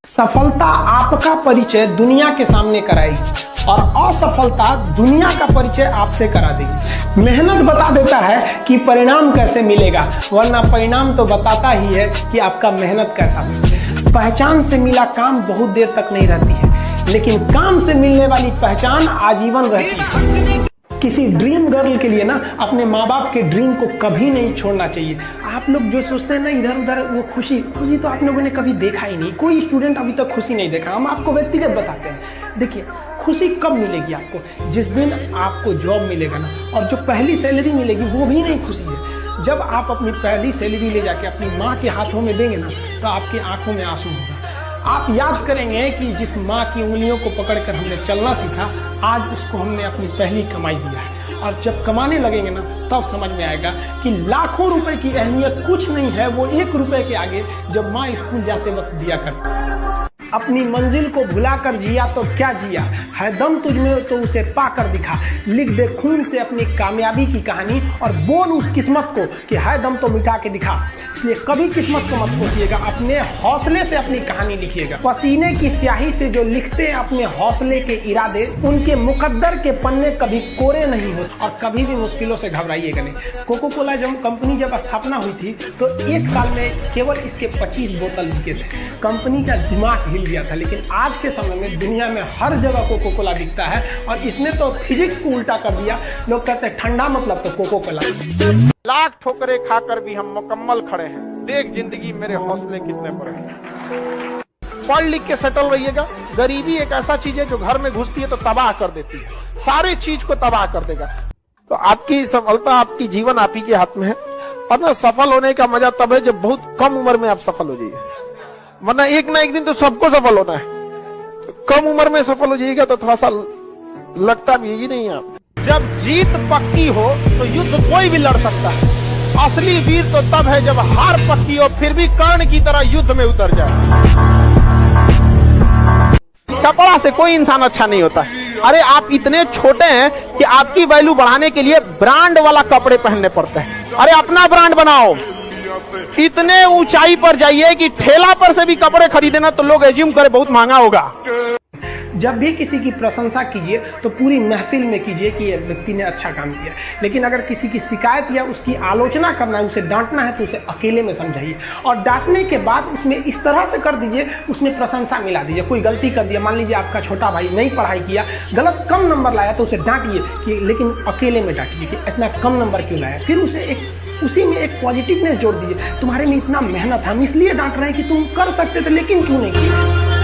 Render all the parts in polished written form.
सफलता आपका परिचय दुनिया के सामने कराएगी और असफलता दुनिया का परिचय आपसे करा देगी। मेहनत बता देता है कि परिणाम कैसे मिलेगा, वरना परिणाम तो बताता ही है कि आपका मेहनत कैसा है। पहचान से मिला काम बहुत देर तक नहीं रहती है, लेकिन काम से मिलने वाली पहचान आजीवन रहती है। किसी ड्रीम गर्ल के लिए ना अपने माँ बाप के ड्रीम को कभी नहीं छोड़ना चाहिए। आप लोग जो सोचते हैं ना इधर उधर, वो खुशी तो आप लोगों ने कभी देखा ही नहीं। कोई स्टूडेंट अभी तक खुशी नहीं देखा। हम आपको व्यक्तिगत बताते हैं। देखिए, खुशी कब मिलेगी आपको? जिस दिन आपको जॉब मिलेगा ना, और जो पहली सैलरी मिलेगी वो भी नहीं खुशी है। जब आप अपनी पहली सैलरी ले जाके अपनी माँ के हाथों में देंगे ना, तो आपकी आंखों में आंसू होगा। आप याद करेंगे कि जिस माँ की उंगलियों को पकड़कर हमने चलना सीखा, आज उसको हमने अपनी पहली कमाई दिया है। और जब कमाने लगेंगे ना, तब समझ में आएगा कि लाखों रुपए की अहमियत कुछ नहीं है, वो 1 रुपए के आगे जब माँ स्कूल जाते वक्त दिया करती। अपनी मंजिल को भुलाकर जिया तो क्या जिया, है दम तुझमें तो उसे पाकर दिखा। लिख दे खून से अपनी कामयाबी की कहानी और बोल उस किस्मत को कि है दम तो मिटा के दिखा। इसलिए कभी किस्मत को मत कोसिएगा, अपने हौसले से अपनी कहानी लिखिएगा। पसीने की स्याही से जो लिखते हैं अपने हौसले के इरादे, उनके मुकद्दर के पन्ने कभी कोरे नहीं होते। और कभी भी मुश्किलों से घबराइएगा नहीं। कोको कोला कंपनी जब स्थापना हुई थी तो 1 साल में केवल इसके 25 बोतल बिके थे। कंपनी का दिमाग हिल गया था। लेकिन आज के समय में दुनिया में हर जगह कोको कोला बिकता है, और इसने तो फिजिक्स को उल्टा कर दिया। लोग कहते हैं ठंडा मतलब तो कोको कोला। लाख ठोकरे खाकर भी हम मुकम्मल खड़े हैं। देख जिंदगी मेरे हौसले कितने बड़े हैं। पढ़ लिख के सेटल रहिएगा। गरीबी एक ऐसा चीज है जो घर में घुसती है तो तबाह कर देती है, सारी चीज को तबाह कर देगा। तो आपकी सफलता, आपकी जीवन आप ही के हाथ में है। और ना, सफल होने का मजा तब है जब बहुत कम उम्र में आप सफल हो जाइए, वरना एक ना एक दिन तो सबको सफल होना है। तो कम उम्र में सफल हो जाइएगा तो थोड़ा सा लगता भी ही नहीं है। आप जब जीत पक्की हो तो युद्ध कोई भी लड़ सकता है। असली वीर तो तब है जब हार पक्की हो फिर भी कर्ण की तरह युद्ध में उतर जाए। कपड़ा से कोई इंसान अच्छा नहीं होता। अरे आप इतने छोटे हैं कि आपकी वैल्यू बढ़ाने के लिए ब्रांड वाला कपड़े पहनने पड़ते हैं। अरे अपना ब्रांड बनाओ। इतने ऊंचाई पर जाइए कि ठेला पर से भी कपड़े खरीदे ना तो लोग एज्यूम करे बहुत महंगा होगा। जब भी किसी की प्रशंसा कीजिए तो पूरी महफिल में कीजिए कि ये व्यक्ति ने अच्छा काम किया। लेकिन अगर किसी की शिकायत या उसकी आलोचना करना है, उसे डांटना है, तो उसे अकेले में समझाइए। और डांटने के बाद उसमें इस तरह से कर दीजिए, उसमें प्रशंसा मिला दीजिए। कोई गलती कर दिया, मान लीजिए आपका छोटा भाई नहीं पढ़ाई किया, गलत कम नंबर लाया, तो उसे डांटिए कि, लेकिन अकेले में डांटिए कि इतना कम नंबर क्यों लाया। फिर उसी में एक पॉजिटिवनेस जोड़ दीजिए। तुम्हारे में इतना मेहनत, हम इसलिए डांट रहे हैं कि तुम कर सकते थे लेकिन क्यों नहीं किया।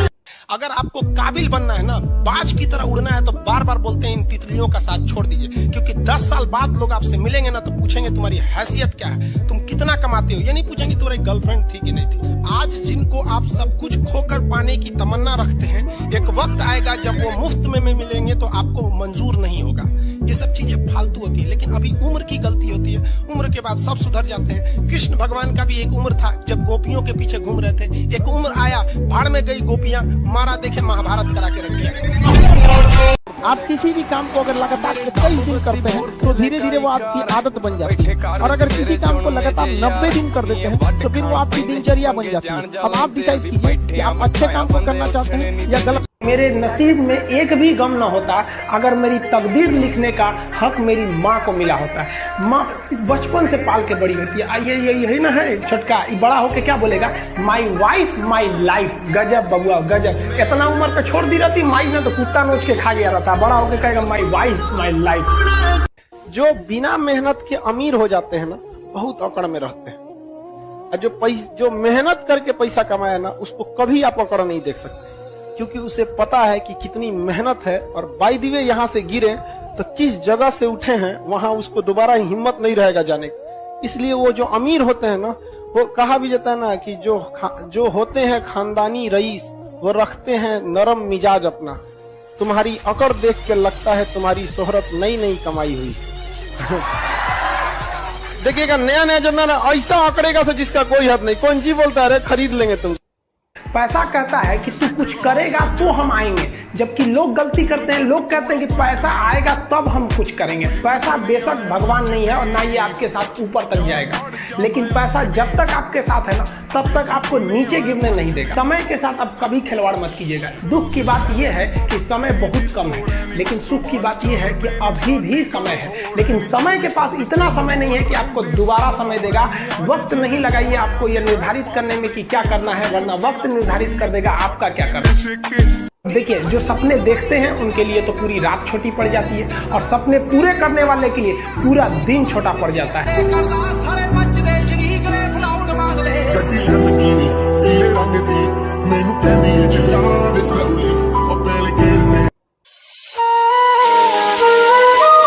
अगर आपको काबिल बनना है ना, बाज की तरह उड़ना है, तो बार बार बोलते हैं इन तितलियों का साथ छोड़ दीजिए। क्योंकि 10 साल बाद लोग आपसे मिलेंगे ना तो पूछेंगे तुम्हारी हैसियत क्या है, तुम कितना कमाते हो। ये नहीं पूछेंगे तुम्हारी गर्लफ्रेंड थी कि नहीं थी। आज जिनको आप सब कुछ खोकर पाने की तमन्ना रखते हैं, एक वक्त आएगा जब वो मुफ्त में मिलेंगे तो आपको मंजूर नहीं होगा। ये सब चीजें फालतू होती है, लेकिन अभी उम्र की गलती होती है। उम्र के बाद सब सुधर जाते हैं। कृष्ण भगवान का भी एक उम्र था जब गोपियों के पीछे घूम रहे थे। एक उम्र आया, भाड़ में गई गोपियां, मारा देखे महाभारत करा के रख दिया। आप किसी भी काम को अगर लगातार 21 दिन करते हैं तो धीरे धीरे वो आपकी आदत बन जाती है। और अगर किसी काम को लगातार 90 दिन कर देते हैं तो फिर वो आपकी दिनचर्या बन जाती है। अब आप डिसाइड कीजिए कि आप अच्छे काम को करना चाहते हैं या गलत। मेरे नसीब में एक भी गम न होता अगर मेरी तकदीर लिखने का हक मेरी माँ को मिला होता है। माँ बचपन से पाल के बड़ी होती है। यही ना है छोटका, बड़ा होके क्या बोलेगा, माई वाइफ माई लाइफ। गजब बबुआ गजब। इतना उम्र पे छोड़ दी रहती माई ने तो कुत्ता नोच के खा गया रहता। बड़ा होके कहेगा माई वाइफ माई लाइफ। जो बिना मेहनत के अमीर हो जाते हैं ना, बहुत अकड़ में रहते हैं। और जो मेहनत करके पैसा कमाया ना, उसको कभी आप अकड़ नहीं देख सकते, क्योंकि उसे पता है कि कितनी मेहनत है। और बाय द वे यहाँ से गिरे तो किस जगह से उठे हैं वहां उसको दोबारा हिम्मत नहीं रहेगा जाने की। इसलिए वो जो अमीर होते हैं ना, वो कहा भी जाता है ना कि जो होते हैं खानदानी रईस, वो रखते हैं नरम मिजाज अपना। तुम्हारी अकड़ देख के लगता है तुम्हारी शोहरत नई नई कमाई हुई। देखिएगा नया नया जमाना ऐसा अकड़ेगा से जिसका कोई हद नहीं। कौन जी बोलता है अरे खरीद लेंगे तुम। पैसा कहता है कि तू कुछ करेगा तो हम आएंगे, जबकि लोग गलती करते हैं, लोग कहते हैं कि पैसा आएगा तब हम कुछ करेंगे। पैसा बेशक भगवान नहीं है और ना ये आपके साथ ऊपर तक जाएगा, लेकिन पैसा जब तक आपके साथ है ना तब तक आपको नीचे गिरने नहीं देगा। समय के साथ आप कभी खिलवाड़ मत कीजिएगा। दुख की बात यह है कि समय बहुत कम है, लेकिन सुख की बात यह है कि अभी भी समय है, लेकिन समय के पास इतना समय नहीं है कि आपको दोबारा समय देगा। वक्त नहीं लगाइए आपको यह निर्धारित करने में कि क्या करना है, वरना वक्त निर्धारित कर देगा आपका क्या करना है। देखिए, जो सपने देखते हैं उनके लिए तो पूरी रात छोटी पड़ जाती है और सपने पूरे करने वाले के लिए पूरा दिन छोटा पड़ जाता है।